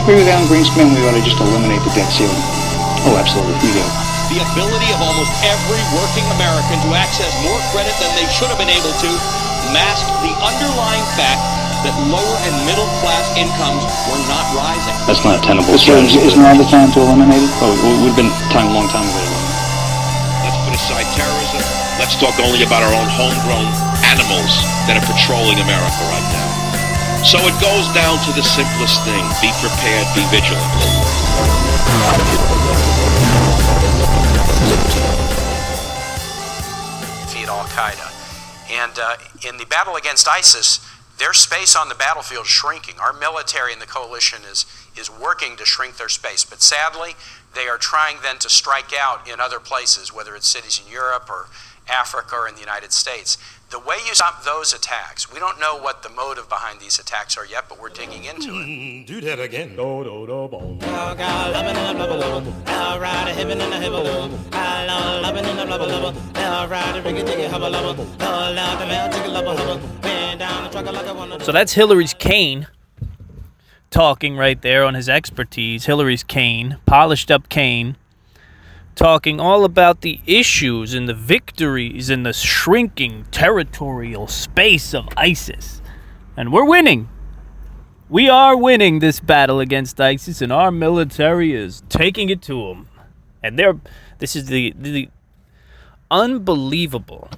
agree with Alan Greenspan, we ought to just eliminate the debt ceiling. Oh, absolutely, we do. The ability of almost every working American to access more credit than they should have been able to masked the underlying fact that lower and middle class incomes were not rising. That's not a tenable strategy. Isn't now the time to eliminate it? Oh, it would have been time a long time ago to eliminate it. Let's put aside terrorism. Let's talk only about our own homegrown animals that are patrolling America right now. So it goes down to the simplest thing. Be prepared, be vigilant. Defeat Al-Qaeda. And in the battle against ISIS, their space on the battlefield is shrinking. Our military and the coalition is working to shrink their space. But sadly, they are trying then to strike out in other places, whether it's cities in Europe or Africa or in the United States. The way you stop those attacks, we don't know what the motive behind these attacks are yet, but we're digging into it. Do that again. So that's Hillary's Kaine talking right there on his expertise. Hillary's Kaine, polished up Kaine, talking all about the issues and the victories in the shrinking territorial space of ISIS. And we're winning. We are winning this battle against ISIS, and our military is taking it to them. And this is the unbelievable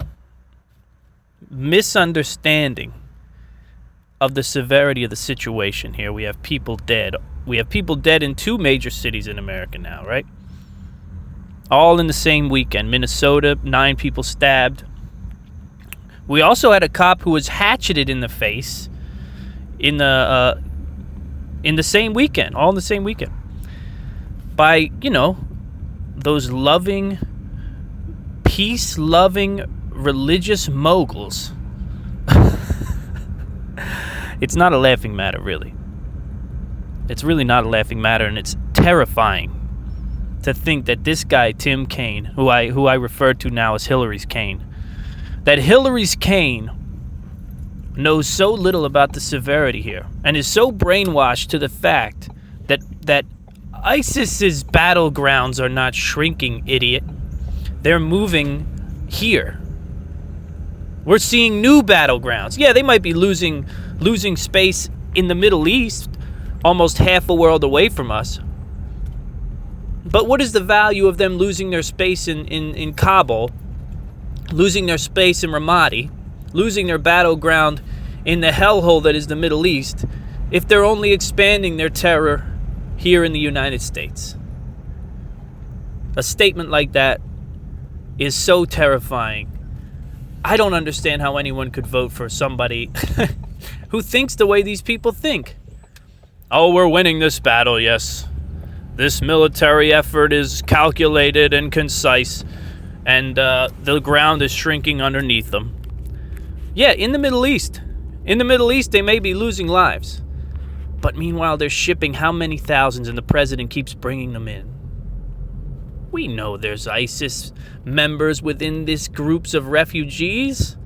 misunderstanding of the severity of the situation here. We have people dead. We have people dead in 2 major cities in America now, right? All in the same weekend. Minnesota, 9 people stabbed. We also had a cop who was hatcheted in the face in the same weekend, all in the same weekend, by, those loving, peace-loving, religious moguls. It's not a laughing matter, really. It's really not a laughing matter, and it's terrifying to think that this guy, Tim Kaine, who I refer to now as Hillary's Kaine, that Hillary's Kaine knows so little about the severity here and is so brainwashed to the fact that ISIS's battlegrounds are not shrinking, idiot. They're moving here. We're seeing new battlegrounds. Yeah, they might be losing space in the Middle East, almost half a world away from us. But what is the value of them losing their space in Kabul, losing their space in Ramadi, losing their battleground in the hellhole that is the Middle East, if they're only expanding their terror here in the United States? A statement like that is so terrifying. I don't understand how anyone could vote for somebody who thinks the way these people think. Oh, we're winning this battle, yes. This military effort is calculated and concise, and the ground is shrinking underneath them. Yeah, in the Middle East. In the Middle East, they may be losing lives. But meanwhile, they're shipping how many thousands, and the president keeps bringing them in. We know there's ISIS members within these groups of refugees.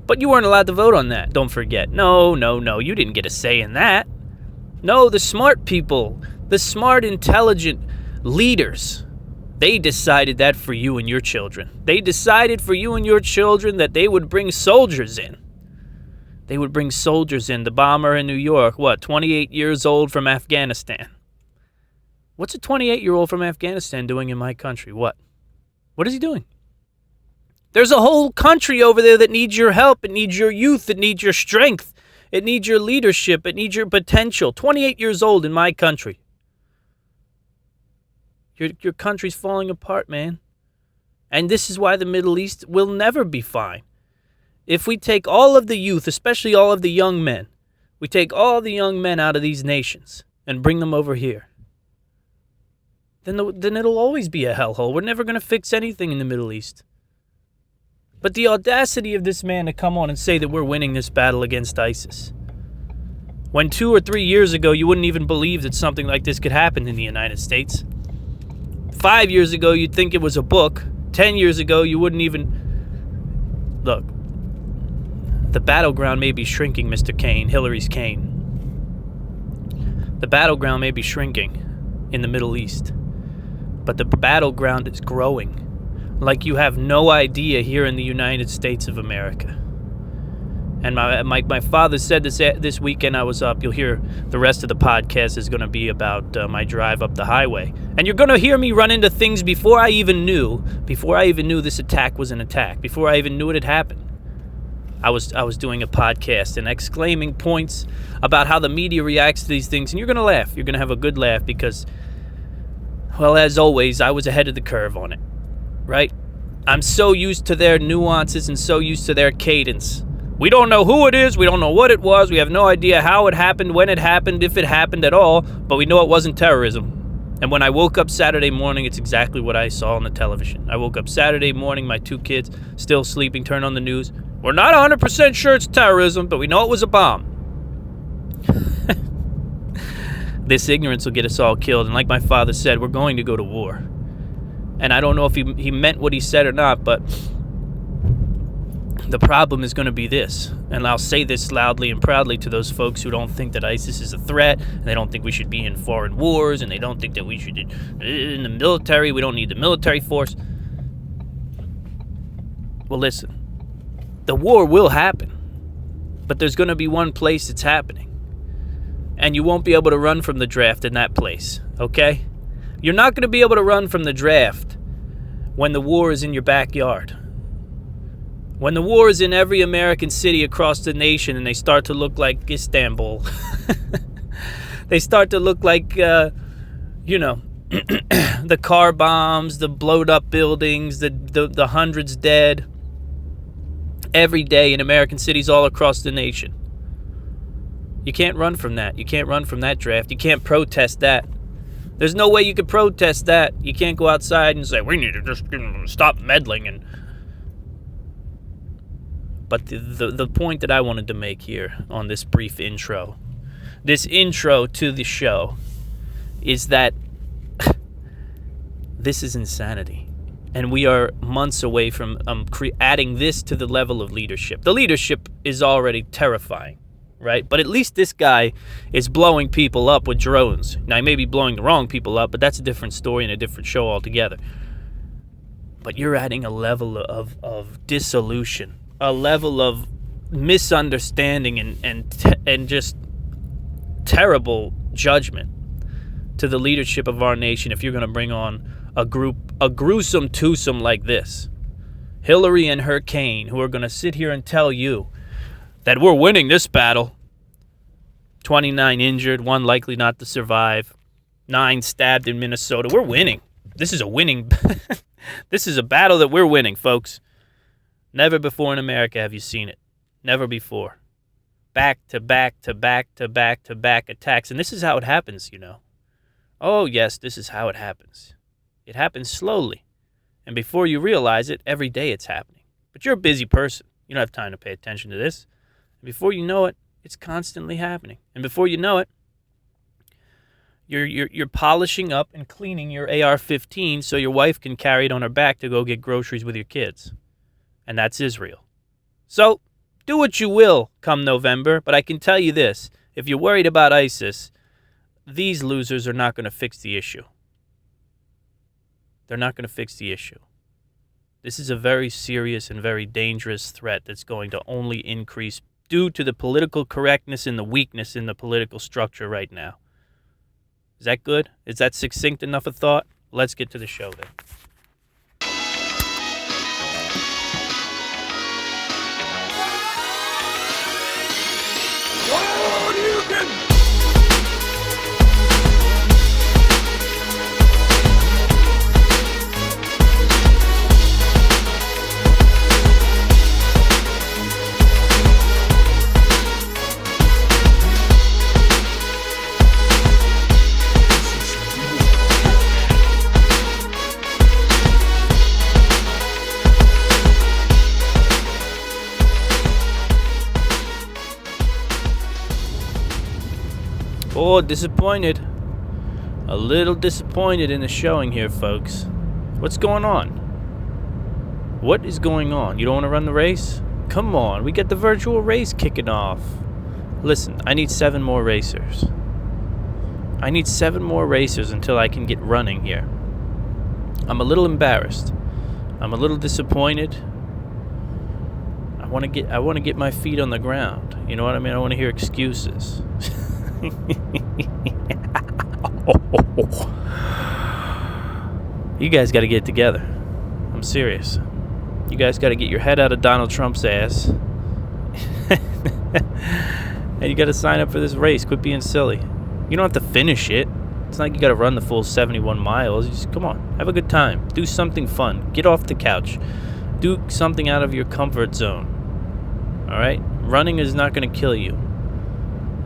But you weren't allowed to vote on that, don't forget. No, you didn't get a say in that. No, the smart people, the smart, intelligent leaders, they decided that for you and your children. They decided for you and your children that they would bring soldiers in. They would bring soldiers in. The bomber in New York, 28 years old from Afghanistan. What's a 28-year-old from Afghanistan doing in my country? What is he doing? There's a whole country over there that needs your help. It needs your youth. It needs your strength. It needs your leadership. It needs your potential. 28 years old in my country. Your country's falling apart, man. And this is why the Middle East will never be fine. If we take all of the youth, especially all of the young men, we take all the young men out of these nations and bring them over here, then it'll always be a hellhole. We're never going to fix anything in the Middle East. But the audacity of this man to come on and say that we're winning this battle against ISIS, when 2 or 3 years ago you wouldn't even believe that something like this could happen in the United States. 5 years ago you'd think it was a book. 10 years ago you wouldn't even... Look, the battleground may be shrinking, Mr. Kaine, Hillary's Kaine. The battleground may be shrinking in the Middle East, but the battleground is growing like you have no idea here in the United States of America. And my father said this weekend I was up. You'll hear the rest of the podcast is going to be about my drive up the highway. And you're going to hear me run into things before I even knew this attack was an attack, before I even knew it had happened. I was doing a podcast and exclaiming points about how the media reacts to these things. And you're going to laugh. You're going to have a good laugh because, well, as always, I was ahead of the curve on it, right? I'm so used to their nuances and so used to their cadence. We don't know who it is. We don't know what it was. We have no idea how it happened, when it happened, if it happened at all. But we know it wasn't terrorism. And when I woke up Saturday morning, it's exactly what I saw on the television. I woke up Saturday morning, my 2 kids still sleeping, turned on the news. We're not 100% sure it's terrorism, but we know it was a bomb. This ignorance will get us all killed. And like my father said, we're going to go to war. And I don't know if he meant what he said or not, but the problem is going to be this, and I'll say this loudly and proudly to those folks who don't think that ISIS is a threat, and they don't think we should be in foreign wars, and they don't think that we should in the military, we don't need the military force. Well, listen, the war will happen, but there's going to be one place it's happening, and you won't be able to run from the draft in that place, okay? You're not going to be able to run from the draft when the war is in your backyard. When the war is in every American city across the nation and they start to look like Istanbul, they start to look like, the car bombs, the blowed up buildings, the hundreds dead every day in American cities all across the nation. You can't run from that. You can't run from that draft. You can't protest that. There's no way you could protest that. You can't go outside and say, we need to just stop meddling. But the point that I wanted to make here on this brief intro, this intro to the show, is that this is insanity. And we are months away from adding this to the level of leadership. The leadership is already terrifying, right? But at least this guy is blowing people up with drones. Now, he may be blowing the wrong people up, but that's a different story and a different show altogether. But you're adding a level of dissolution, a level of misunderstanding and just terrible judgment to the leadership of our nation if you're going to bring on a gruesome twosome like this. Hillary and her Kaine, who are going to sit here and tell you that we're winning this battle. 29 injured, 1 likely not to survive, 9 stabbed in Minnesota. We're winning. This is a winning. This is a battle that we're winning, folks. Never before in America have you seen it. Never before. Back to back to back to back to back attacks. And this is how it happens, Oh, yes, this is how it happens. It happens slowly. And before you realize it, every day it's happening. But you're a busy person. You don't have time to pay attention to this. And before you know it, it's constantly happening. And before you know it, you're polishing up and cleaning your AR-15 so your wife can carry it on her back to go get groceries with your kids. And that's Israel. So, do what you will come November, but I can tell you this. If you're worried about ISIS, these losers are not going to fix the issue. They're not going to fix the issue. This is a very serious and very dangerous threat that's going to only increase due to the political correctness and the weakness in the political structure right now. Is that good? Is that succinct enough a thought? Let's get to the show then. Oh, disappointed. A little disappointed in the showing here, folks. What's going on? What is going on? You don't want to run the race? Come on, we got the virtual race kicking off. Listen, I need 7 more racers. I need 7 more races until I can get running here. I'm a little embarrassed. I'm a little disappointed. I want to get my feet on the ground. You know what I mean? I want to hear excuses. You guys got to get together. I'm serious. You guys got to get your head out of Donald Trump's ass. And you got to sign up for this race. Quit being silly. You don't have to finish it. It's not like you got to run the full 71 miles. You just come on. Have a good time. Do something fun. Get off the couch. Do something out of your comfort zone. All right? Running is not going to kill you.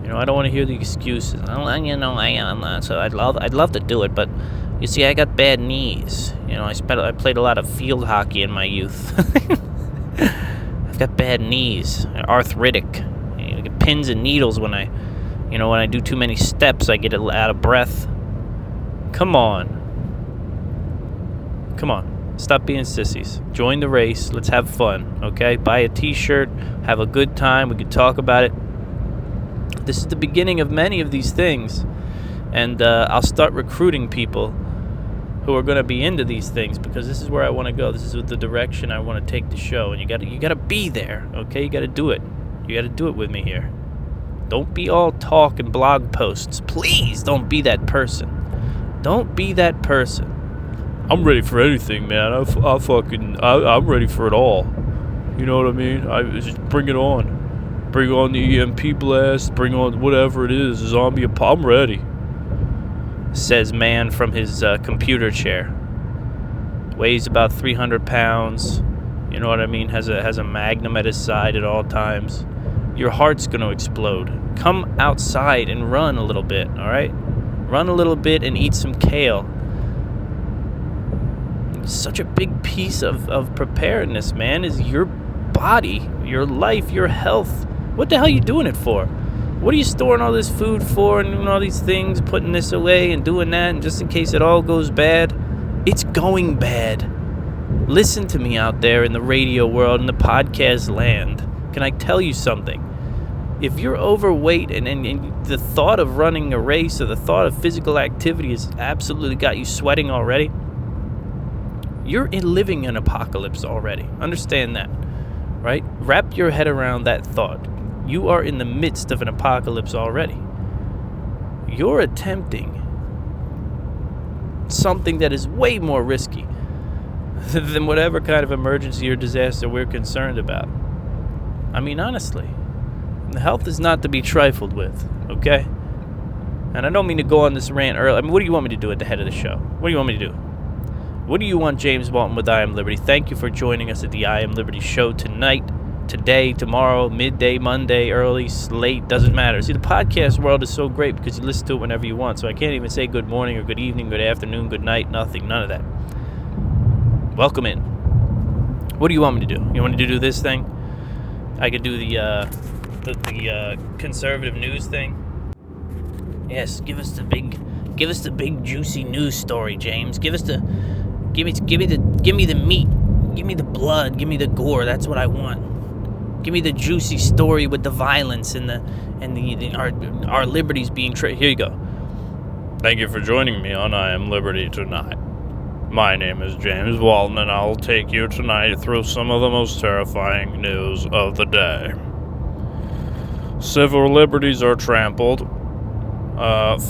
You know, I don't want to hear the excuses. I'm not. So I'd love to do it, but you see, I got bad knees. You know, I played a lot of field hockey in my youth. I've got bad knees, arthritic. I get pins and needles when I do too many steps. I get out of breath. Come on. Stop being sissies. Join the race. Let's have fun. Okay? Buy a T-shirt. Have a good time. We can talk about it. This is the beginning of many of these things, and I'll start recruiting people who are going to be into these things, because this is where I want to go. This is the direction I want to take the show, and you got to be there, okay? You got to do it. You got to do it with me here. Don't be all talk and blog posts. Please don't be that person. Don't be that person. I'm ready for anything, man. I'm ready for it all. You know what I mean? Just bring it on. Bring on the EMP blast. Bring on whatever it is. Zombie. I'm ready. Says man from his computer chair. Weighs about 300 pounds. You know what I mean? Has a magnum at his side at all times. Your heart's going to explode. Come outside and run a little bit, all right? Run a little bit and eat some kale. Such a big piece of preparedness, man, is your body, your life, your health. What the hell are you doing it for? What are you storing all this food for and doing all these things, putting this away and doing that, and just in case it all goes bad? It's going bad. Listen to me out there in the radio world, in the podcast land. Can I tell you something? If you're overweight and the thought of running a race or the thought of physical activity has absolutely got you sweating already, you're living an apocalypse already. Understand that, right? Wrap your head around that thought. You are in the midst of an apocalypse already. You're attempting something that is way more risky than whatever kind of emergency or disaster we're concerned about. I mean, honestly, the health is not to be trifled with, okay? And I don't mean to go on this rant early. I mean, what do you want me to do at the head of the show? What do you want me to do? What do you want, James Walton with I Am Liberty? Thank you for joining us at the I Am Liberty show tonight, today, tomorrow, midday, Monday, early, late, doesn't matter. See, the podcast world is so great because you listen to it whenever you want, so I can't even say good morning or good evening, good afternoon, good night, nothing, none of that. Welcome in. What do you want me to do? You want me to do this thing? I could do the conservative news thing. Yes, give us the big juicy news story, James. Give me the meat. Give me the blood. Give me the gore. That's what I want. Give me the juicy story with the violence and our liberties being Here you go. Thank you for joining me on I Am Liberty tonight. My name is James Walton, and I'll take you tonight through some of the most terrifying news of the day. Civil liberties are trampled.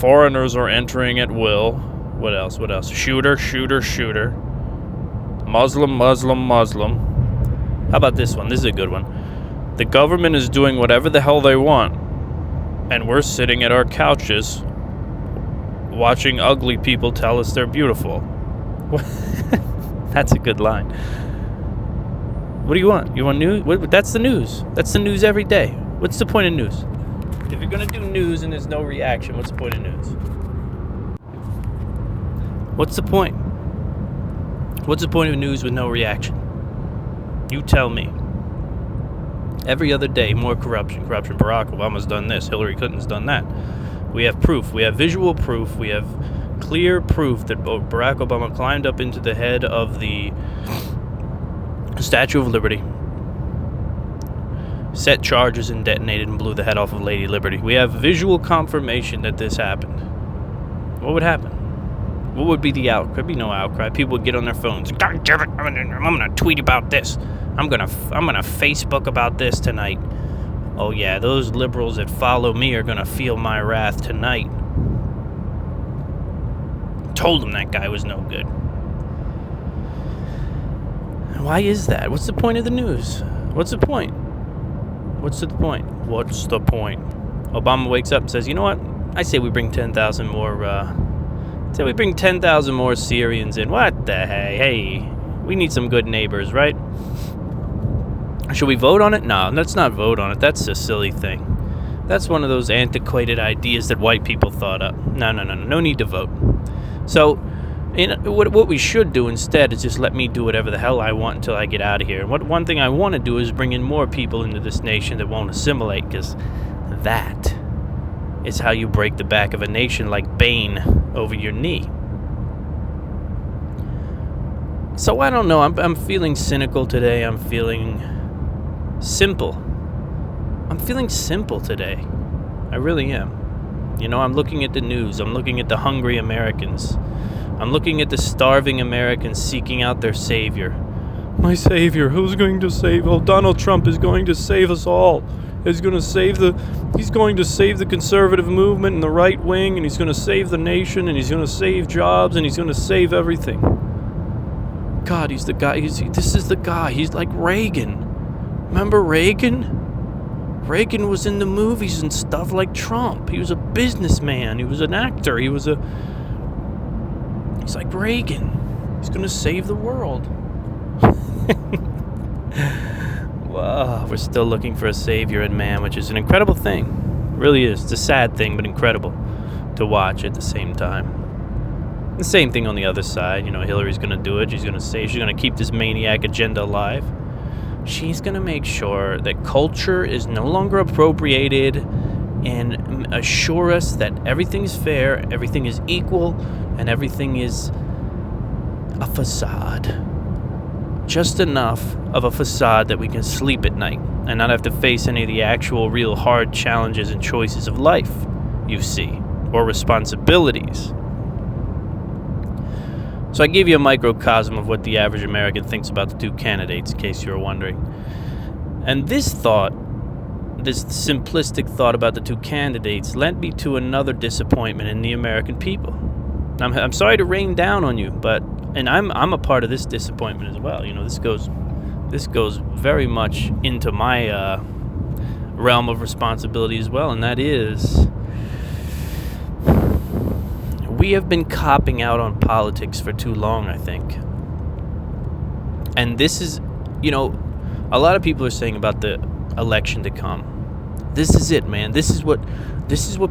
Foreigners are entering at will. What else? Shooter. Muslim. How about this one? This is a good one. The government is doing whatever the hell they want, and we're sitting at our couches watching ugly people tell us they're beautiful. That's a good line. What do you want? You want news? That's the news. That's the news every day. What's the point of news? If you're going to do news and there's no reaction, what's the point of news? What's the point? What's the point of news with no reaction? You tell me. Every other day, more corruption. Barack Obama's done this. Hillary Clinton's done that. We have proof. We have visual proof. We have clear proof that Barack Obama climbed up into the head of the Statue of Liberty, set charges and detonated and blew the head off of Lady Liberty. We have visual confirmation that this happened. what would happen? What would be the outcry? There'd be no outcry. People would get on their phones. God damn it! I'm gonna tweet about this. I'm gonna Facebook about this tonight. Oh yeah, those liberals that follow me are gonna feel my wrath tonight. Told them that guy was no good. Why is that? What's the point of the news? What's the point? What's the point? What's the point? Obama wakes up and says, you know what? I say we bring 10,000 more, Syrians in. What the hey? Hey, we need some good neighbors, right? Should we vote on it? No, let's not vote on it. That's a silly thing. That's one of those antiquated ideas that white people thought up. No need to vote. So, what we should do instead is just let me do whatever the hell I want until I get out of here. And one thing I want to do is bring in more people into this nation that won't assimilate, because that is how you break the back of a nation like Bane over your knee. So I don't know. I'm feeling cynical today. I'm feeling simple. I'm feeling simple today. I really am. You know, I'm looking at the news. I'm looking at the hungry Americans. I'm looking at the starving Americans seeking out their savior. My savior, who's going to save? Oh, Donald Trump is going to save us all. He's going to save the conservative movement and the right wing, and he's going to save the nation, and he's going to save jobs, and he's going to save everything. God, he's the guy. This is the guy. He's like Reagan. Remember Reagan? Reagan was in the movies and stuff like Trump. He was a businessman. He was an actor. He's like Reagan. He's going to save the world. Wow, we're still looking for a savior in man, which is an incredible thing. It really is. It's a sad thing, but incredible to watch at the same time. The same thing on the other side. You know, Hillary's going to do it. She's going to keep this maniac agenda alive. She's going to make sure that culture is no longer appropriated and assure us that everything is fair, everything is equal, and everything is a facade. Just enough of a facade that we can sleep at night and not have to face any of the actual real hard challenges and choices of life, you see, or responsibilities. So I gave you a microcosm of what the average American thinks about the two candidates, in case you were wondering. And this simplistic thought about the two candidates led me to another disappointment in the American people. I'm sorry to rain down on you, and I'm a part of this disappointment as well. You know, this goes very much into my realm of responsibility as well, and that is, we have been copping out on politics for too long, I think. And this is, you know, a lot of people are saying about the election to come. This is it, man. This is what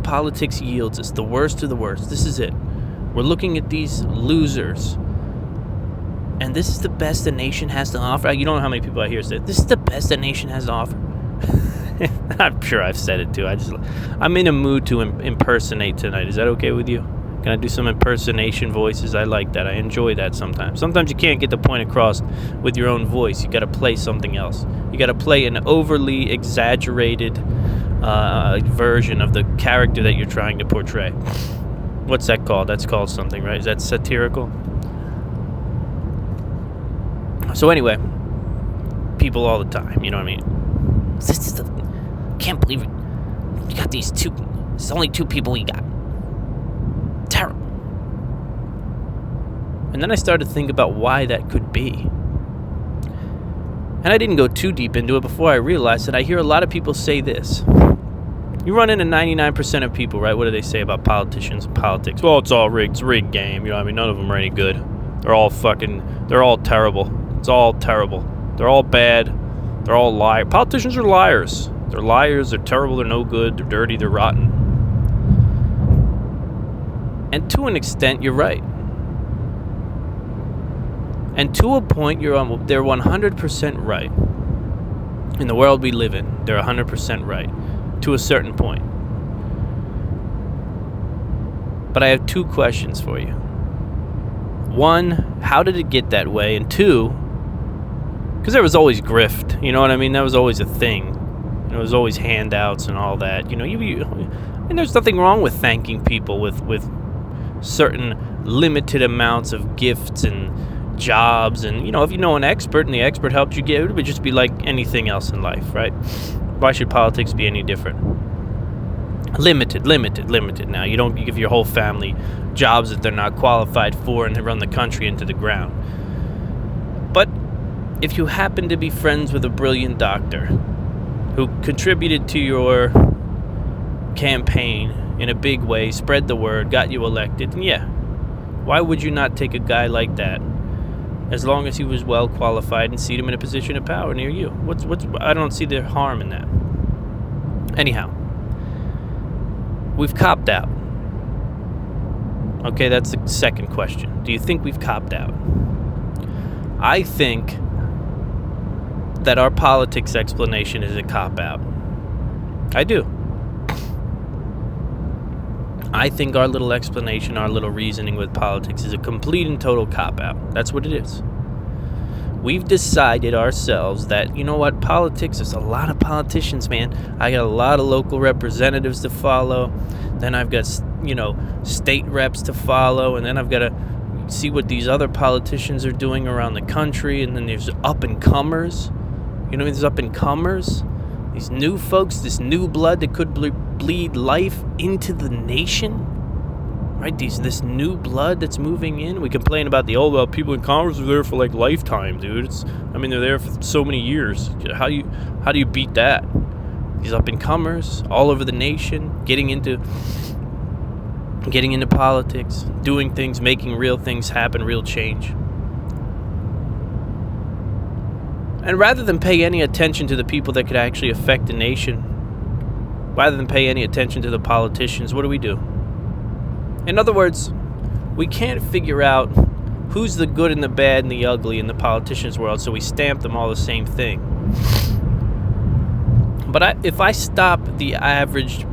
politics yields us. The worst of the worst. This is it. We're looking at these losers, and this is the best the nation has to offer. You don't know how many people I hear say, this is the best the nation has to offer. I'm sure I've said it too. I'm in a mood to impersonate tonight. Is that okay with you? Can I do some impersonation voices? I like that. I enjoy that sometimes. Sometimes you can't get the point across with your own voice. You got to play something else. You got to play an overly exaggerated version of the character that you're trying to portray. What's that called? That's called something, right? Is that satirical? So anyway, people all the time, you know what I mean? Can't believe it. You got these two. There's only two people we got. Terrible. And then I started to think about why that could be. And I didn't go too deep into it before I realized that I hear a lot of people say this. You run into 99% of people, right? What do they say about politicians and politics? Well, it's all rigged. It's a rigged game. You know what I mean? None of them are any good. They're all terrible. It's all terrible. They're all bad. They're all liars. Politicians are liars. They're liars. They're terrible. They're no good. They're dirty. They're rotten. And to an extent, you're right. And to a point, they're 100% right. In the world we live in, they're 100% right. To a certain point. But I have two questions for you. One, how did it get that way? And two, because there was always grift, you know what I mean? That was always a thing. There was always handouts and all that. You know, and there's nothing wrong with thanking people with certain limited amounts of gifts and jobs, and if you know an expert and the expert helped you get it, would just be like anything else in life, right? Why should politics be any different? Limited. Now, you don't give your whole family jobs that they're not qualified for and they run the country into the ground. But if you happen to be friends with a brilliant doctor who contributed to your campaign in a big way, spread the word, got you elected, and yeah, why would you not take a guy like that, as long as he was well qualified, and seat him in a position of power near you? I don't see the harm in that. Anyhow, we've copped out. Okay, that's the second question. Do you think we've copped out? I think that our politics explanation is a cop-out. I do. I think our little explanation, our little reasoning with politics is a complete and total cop-out. That's what it is. We've decided ourselves that, you know what, politics, there's a lot of politicians, man. I got a lot of local representatives to follow. Then I've got, state reps to follow. And then I've got to see what these other politicians are doing around the country. And then there's up-and-comers. There's up-and-comers. These new folks, this new blood that could bleed life into the nation. Right, this new blood that's moving in. We complain about the old, people in Congress are there for like lifetime, dude. They're there for so many years. How do you beat that? These up-and-comers all over the nation, getting into politics, doing things, making real things happen, real change. And rather than pay any attention to the people that could actually affect the nation, rather than pay any attention to the politicians, what do? In other words, we can't figure out who's the good and the bad and the ugly in the politicians' world, so we stamp them all the same thing. But if I stop the average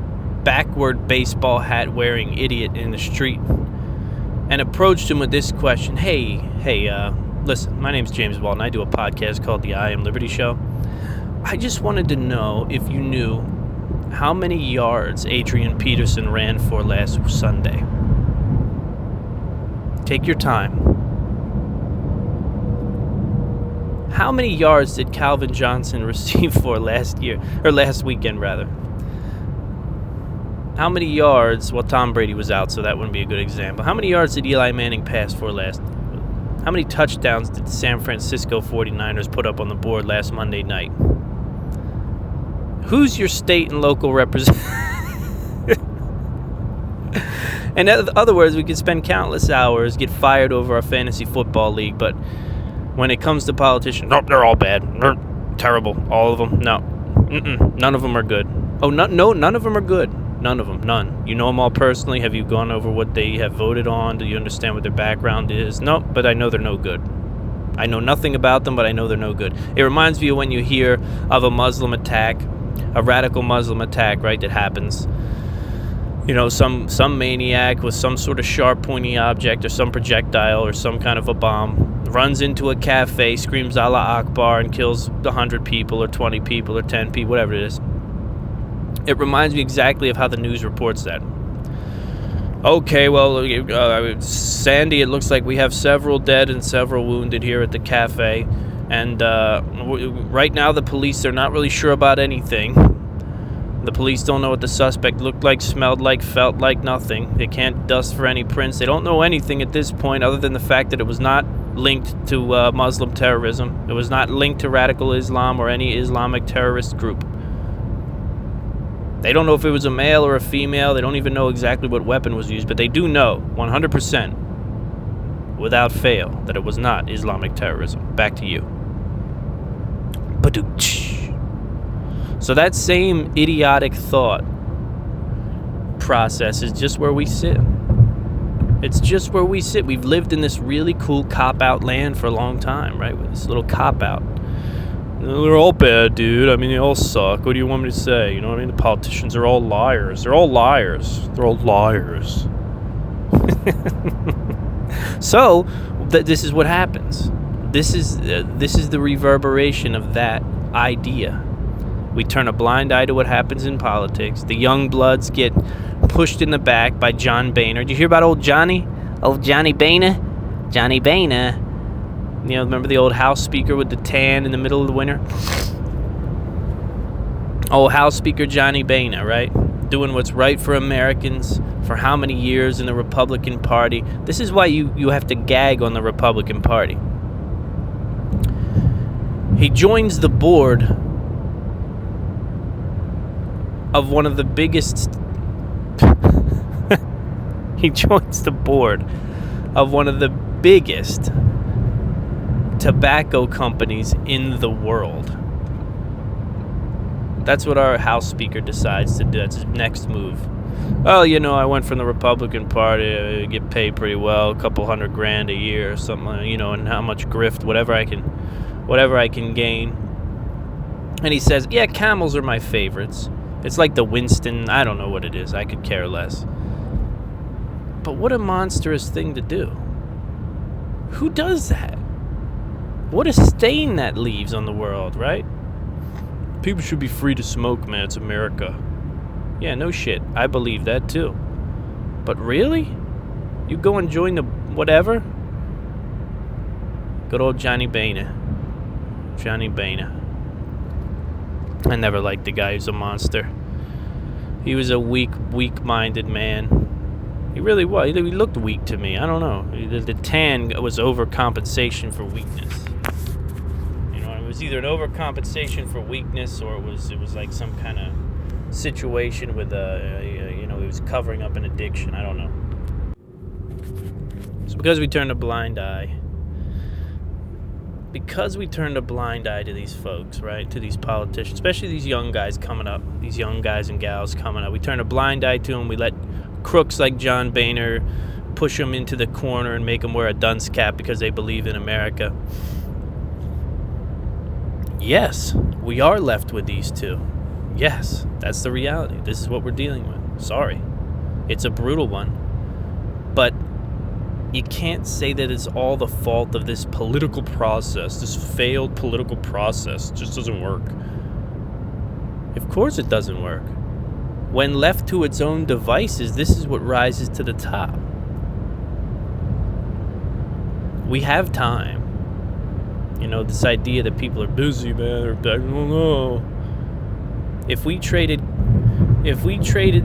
backward baseball hat wearing idiot in the street and approached him with this question, hey, listen, my name's James Walton. I do a podcast called the I Am Liberty Show. I just wanted to know if you knew how many yards Adrian Peterson ran for last Sunday. Take your time. How many yards did Calvin Johnson receive for last weekend rather? How many yards, Tom Brady was out, so that wouldn't be a good example. How many yards did Eli Manning pass for last? How many touchdowns did the San Francisco 49ers put up on the board last Monday night? Who's your state and local representative? In other words, we could spend countless hours, get fired over our fantasy football league, but when it comes to politicians, nope, they're all bad. They're terrible. All of them. No. None of them are good. Oh, no, none of them are good. None of them. None. You know them all personally? Have you gone over what they have voted on? Do you understand what their background is? No, but I know they're no good. I know nothing about them, but I know they're no good. It reminds me of when you hear of a Muslim attack, a radical Muslim attack, right, that happens. Some maniac with some sort of sharp, pointy object or some projectile or some kind of a bomb runs into a cafe, screams Allah Akbar, and kills 100 people or 20 people or 10 people, whatever it is. It reminds me exactly of how the news reports that. Okay, well, Sandy, it looks like we have several dead and several wounded here at the cafe. And right now the police, they're not really sure about anything. The police don't know what the suspect looked like, smelled like, felt like, nothing. They can't dust for any prints. They don't know anything at this point other than the fact that it was not linked to Muslim terrorism. It was not linked to radical Islam or any Islamic terrorist group. They don't know if it was a male or a female. They don't even know exactly what weapon was used, but they do know 100% without fail that it was not Islamic terrorism. Back to you. Badooch. So that same idiotic thought process is just where we sit. It's just where we sit. We've lived in this really cool cop-out land for a long time, right? With this little cop-out. They're all bad, dude. They all suck. What do you want me to say? The politicians are all liars. They're all liars. They're all liars. So, this is what happens. This is the reverberation of that idea. We turn a blind eye to what happens in politics. The young bloods get pushed in the back by John Boehner. Did you hear about old Johnny? Old Johnny Boehner? Johnny Boehner. You know, remember the old House Speaker with the tan in the middle of the winter? Old House Speaker Johnny Boehner, right? Doing what's right for Americans for how many years in the Republican Party. This is why you have to gag on the Republican Party. He joins the board of one of the biggest... He joins the board of one of the biggest tobacco companies in the world. That's what our House Speaker decides to do. That's his next move. Well, you know, I went from the Republican Party. I get paid pretty well, a couple $100,000 a year or something, you know, and how much grift, whatever I can gain. And he says, yeah, Camels are my favorites. It's like the Winston, I don't know what it is. I could care less. But what a monstrous thing to do. Who does that? What a stain that leaves on the world, right? People should be free to smoke, man. It's America. Yeah, no shit. I believe that too. But really? You go and join the whatever? Good old Johnny Boehner. Johnny Boehner. I never liked the guy. Who's a monster. He was a weak-minded man. He really was. He looked weak to me. I don't know. The tan was overcompensation for weakness. You know, it was either an overcompensation for weakness, or it was like some kind of situation with you know, he was covering up an addiction. I don't know. So because we turned a blind eye. Because we turned a blind eye to these folks, right, to these politicians, especially these young guys coming up, these young guys and gals coming up. We turned a blind eye to them. We let crooks like John Boehner push them into the corner and make them wear a dunce cap because they believe in America. Yes, we are left with these two. Yes, that's the reality. This is what we're dealing with. Sorry. It's a brutal one. But you can't say that it's all the fault of this political process, this failed political process. It just doesn't work. Of course it doesn't work. When left to its own devices, this is what rises to the top. We have time. You know, this idea that people are busy, man, or I don't know. If we traded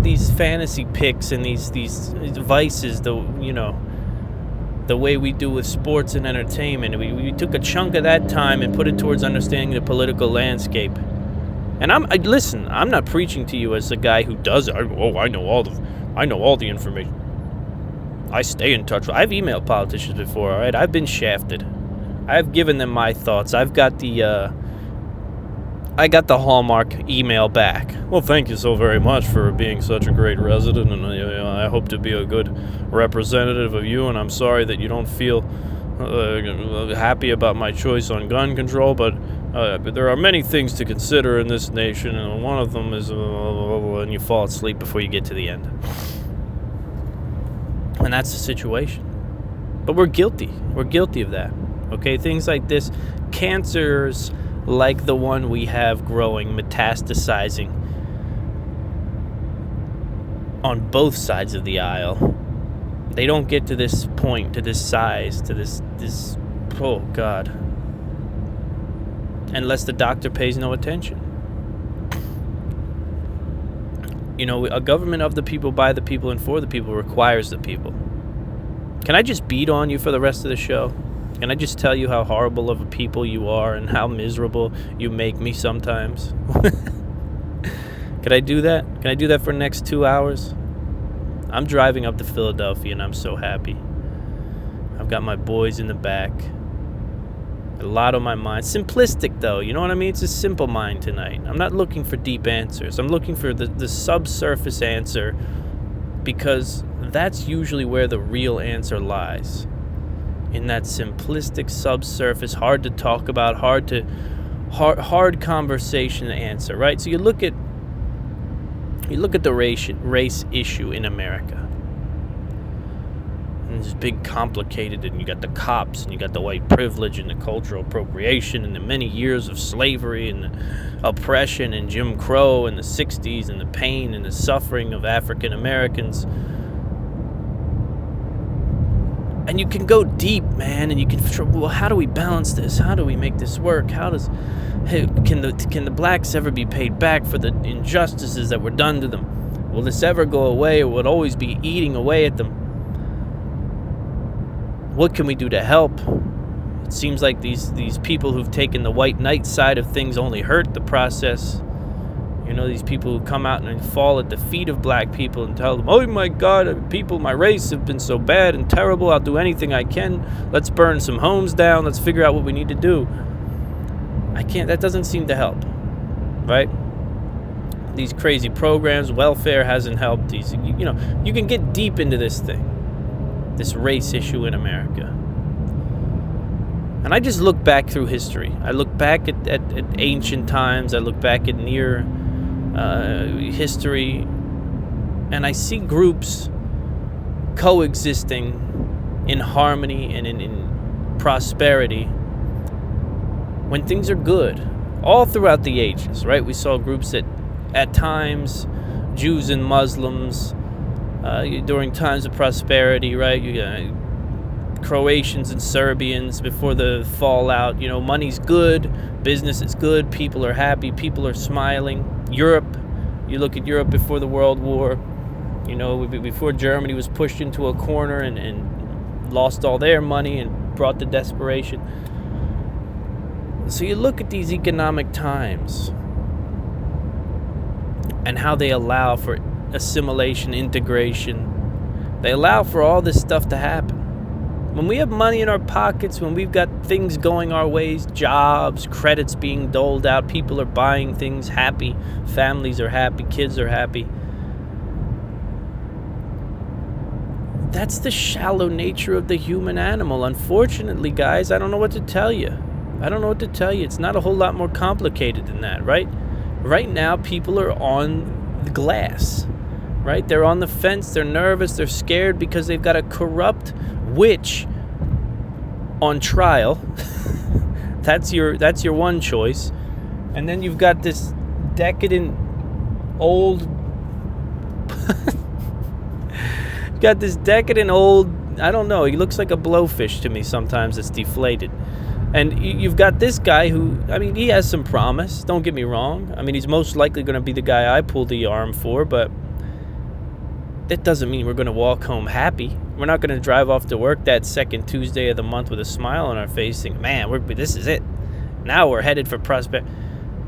these fantasy picks and these devices, the way we do with sports and entertainment, we took a chunk of that time and put it towards understanding the political landscape. And listen, I'm not preaching to you as a guy who does it. I know all the information. I stay in touch. I've emailed politicians before, all right? I've been shafted. I've given them my thoughts. I got the Hallmark email back. Well, thank you so very much for being such a great resident, and I hope to be a good representative of you, and I'm sorry that you don't feel happy about my choice on gun control, but there are many things to consider in this nation, and one of them is, and you fall asleep before you get to the end. And that's the situation. But we're guilty. We're guilty of that. Okay, things like this, cancers like the one we have growing, metastasizing on both sides of the aisle. They don't get to this point, to this size, to this oh God, unless the doctor pays no attention. You know, a government of the people, by the people, and for the people requires the people. Can I just beat on you for the rest of the show? Can I just tell you how horrible of a people you are and how miserable you make me sometimes? Could I do that? Can I do that for the next 2 hours? I'm driving up to Philadelphia and I'm so happy. I've got my boys in the back. A lot on my mind. Simplistic though, you know what I mean? It's a simple mind tonight. I'm not looking for deep answers. I'm looking for the subsurface answer, because that's usually where the real answer lies. In that simplistic subsurface, hard to talk about, hard conversation answer, right? So you look at the race issue in America. And it's big, complicated, and you got the cops, and you got the white privilege, and the cultural appropriation, and the many years of slavery, and the oppression, and Jim Crow, and the 60s, and the pain, and the suffering of African Americans. And you can go deep, man, and you can, well, how do we balance this? How do we make this work? Can the blacks ever be paid back for the injustices that were done to them? Will this ever go away, or will it always be eating away at them? What can we do to help? It seems like these people who've taken the white knight side of things only hurt the process. You know, these people who come out and fall at the feet of black people and tell them, oh my God, people, my race have been so bad and terrible, I'll do anything I can. Let's burn some homes down. Let's figure out what we need to do. That doesn't seem to help, right? These crazy programs, welfare hasn't helped. You can get deep into this thing, this race issue in America. And I just look back through history. I look back at ancient times. I look back at near history. And I see groups coexisting in harmony and in prosperity when things are good. All throughout the ages, right? We saw groups that, at times, Jews and Muslims, during times of prosperity, right? You got Croatians and Serbians before the fallout. You know, money's good, business is good, people are happy, people are smiling. Europe, you look at Europe before the World War, you know, before Germany was pushed into a corner and lost all their money and brought to desperation. So you look at these economic times and how they allow for assimilation, integration. They allow for all this stuff to happen. When we have money in our pockets, when we've got things going our ways, jobs, credits being doled out, people are buying things, happy, families are happy, kids are happy. That's the shallow nature of the human animal. Unfortunately, guys, I don't know what to tell you. It's not a whole lot more complicated than that, right? Right now, people are on the glass, right? They're on the fence, they're nervous, they're scared because they've got a corrupt witch on trial. That's your one choice. And then you've got this decadent old I don't know, he looks like a blowfish to me sometimes. It's deflated. And you've got this guy who, I mean, he has some promise, don't get me wrong. I mean, he's most likely going to be the guy I pull the arm for, but that doesn't mean we're going to walk home happy. We're not going to drive off to work that second Tuesday of the month with a smile on our face thinking, man, this is it. Now we're headed for prosperity.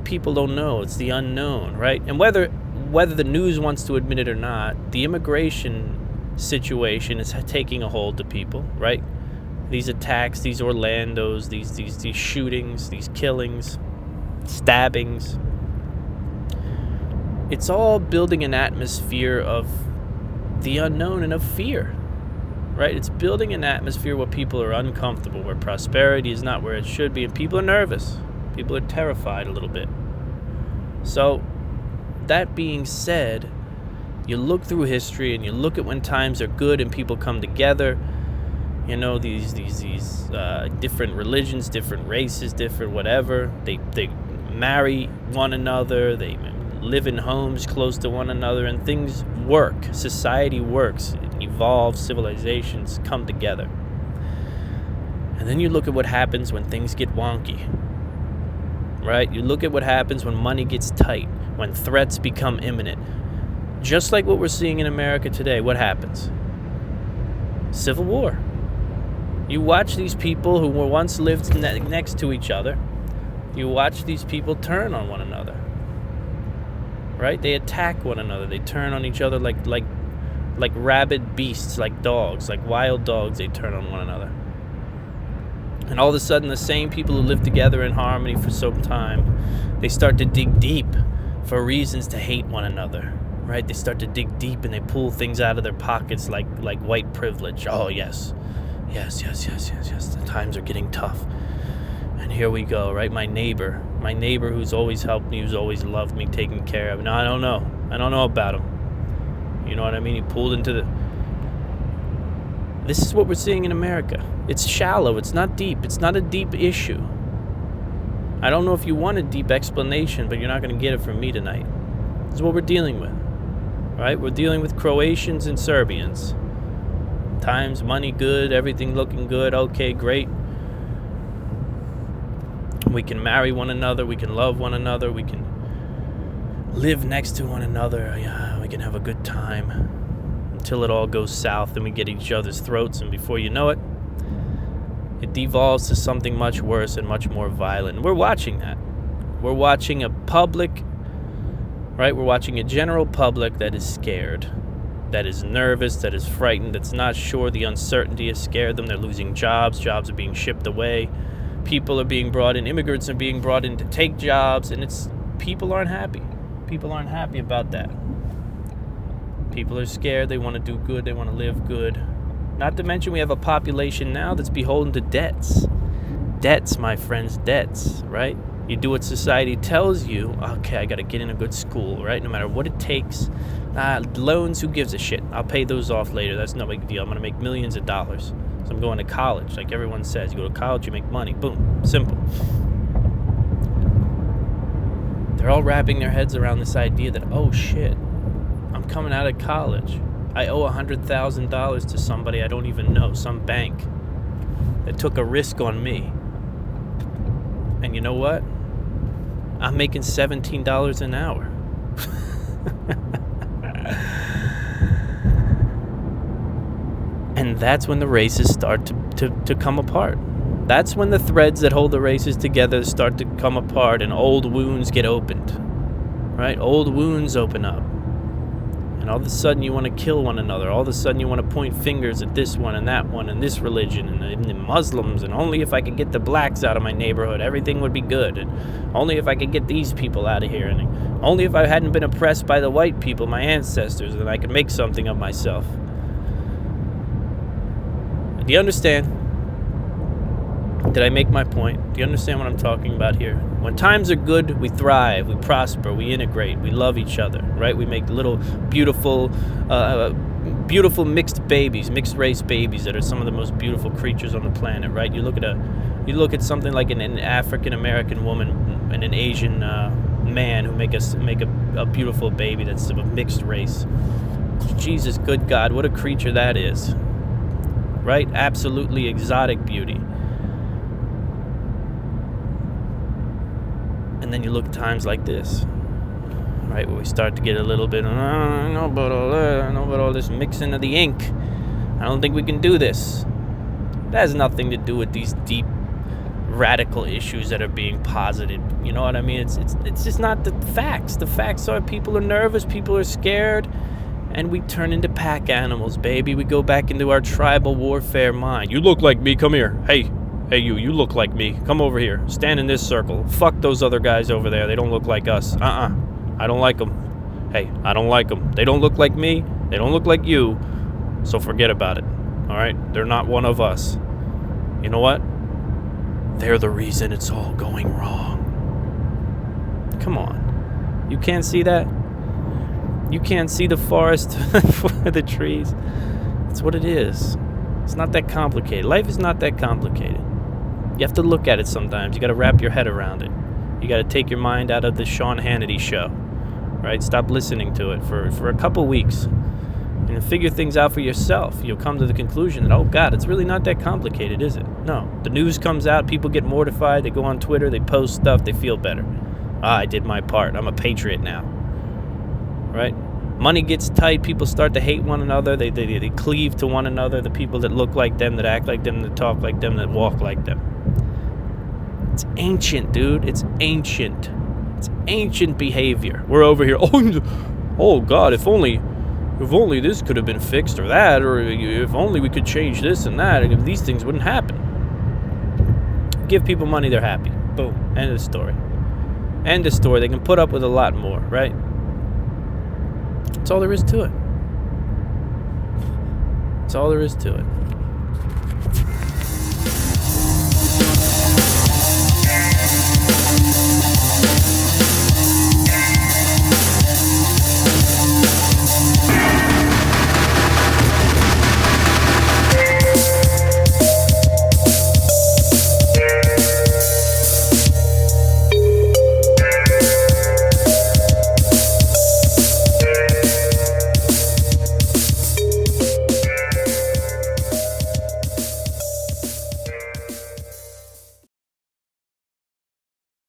People don't know. It's the unknown, right? And whether the news wants to admit it or not, the immigration situation is taking a hold of people, right? These attacks, these Orlandos, these shootings, these killings, stabbings. It's all building an atmosphere of the unknown and of fear, right? It's building an atmosphere where people are uncomfortable, where prosperity is not where it should be, and people are nervous. People are terrified a little bit. So, that being said, you look through history and you look at when times are good and people come together. You know, these different religions, different races, different whatever. They marry one another. They live in homes close to one another, and things work. Society works. It evolves. Civilizations come together. And then you look at what happens when things get wonky. Right? You look at what happens when money gets tight, when threats become imminent. Just like what we're seeing in America today, what happens? Civil war. You watch these people who were once lived next to each other. You watch these people turn on one another. Right? They attack one another. They turn on each other like rabid beasts, like dogs, like wild dogs. They turn on one another. And all of a sudden, the same people who live together in harmony for some time, they start to dig deep for reasons to hate one another. Right? They start to dig deep and they pull things out of their pockets like white privilege. Oh, yes. Yes. The times are getting tough. And here we go, right? My neighbor who's always helped me, who's always loved me, taken care of. No, I don't know about him. You know what I mean? He pulled into This is what we're seeing in America. It's shallow. It's not deep. It's not a deep issue. I don't know if you want a deep explanation, but you're not going to get it from me tonight. This is what we're dealing with. Right? We're dealing with Croatians and Serbians. Times, money good, everything looking good. Okay, great. We can marry one another. We can love one another. We can live next to one another. Yeah, we can have a good time until it all goes south and we get each other's throats. And before you know it, it devolves to something much worse and much more violent. And we're watching that. We're watching a public, right? We're watching a general public that is scared, that is nervous, that is frightened, that's not sure. The uncertainty has scared them. They're losing jobs. Jobs are being shipped away. People are being brought in. Immigrants are being brought in to take jobs. And people aren't happy. People aren't happy about that. People are scared. They want to do good. They want to live good. Not to mention we have a population now that's beholden to debts. Debts, my friends, debts, right? You do what society tells you. Okay, I got to get in a good school, right? No matter what it takes. Loans, who gives a shit? I'll pay those off later. That's no big deal. I'm going to make millions of dollars. So I'm going to college. Like everyone says, you go to college, you make money. Boom. Simple. They're all wrapping their heads around this idea that, oh shit, I'm coming out of college. I owe $100,000 to somebody I don't even know, some bank that took a risk on me. And you know what? I'm making $17 an hour. And that's when the races start to come apart. That's when the threads that hold the races together start to come apart and old wounds get opened. Right? Old wounds open up. And all of a sudden you want to kill one another. All of a sudden you want to point fingers at this one and that one and this religion and the Muslims. And only if I could get the blacks out of my neighborhood, everything would be good. And only if I could get these people out of here. And only if I hadn't been oppressed by the white people, my ancestors, then I could make something of myself. Do you understand? Did I make my point? Do you understand what I'm talking about here? When times are good, we thrive, we prosper, we integrate, we love each other, right? We make little beautiful mixed babies, mixed race babies that are some of the most beautiful creatures on the planet, right? You look at something like an African American woman and an Asian man who make a beautiful baby that's of a mixed race. Jesus, good God, what a creature that is, right? Absolutely exotic beauty. And then you look at times like this, right, where we start to get a little bit, I know about all this mixing of the ink. I don't think we can do this. It has nothing to do with these deep, radical issues that are being posited. You know what I mean? It's just not the facts. The facts are people are nervous, people are scared, and we turn into pack animals, baby. We go back into our tribal warfare mind. You look like me, come here. Hey, you look like me. Come over here. Stand in this circle. Fuck those other guys over there. They don't look like us. I don't like them. Hey, I don't like them. They don't look like me. They don't look like you. So forget about it. All right? They're not one of us. You know what? They're the reason it's all going wrong. Come on. You can't see that? You can't see the forest for the trees? That's what it is. It's not that complicated. Life is not that complicated. You have to look at it sometimes. You got to wrap your head around it. You got to take your mind out of the Sean Hannity show, right? Stop listening to it for a couple weeks and figure things out for yourself. You'll come to the conclusion that, oh, God, it's really not that complicated, is it? No. The news comes out. People get mortified. They go on Twitter. They post stuff. They feel better. I did my part. I'm a patriot now, right? Money gets tight. People start to hate one another. They cleave to one another. The people that look like them, that act like them, that talk like them, that walk like them. It's ancient, dude. It's ancient. It's ancient behavior. We're over here. Oh God! If only this could have been fixed, or that, or if only we could change this and that, and if these things wouldn't happen. Give people money, they're happy. Boom. End of the story. End of story. They can put up with a lot more, right? That's all there is to it. That's all there is to it.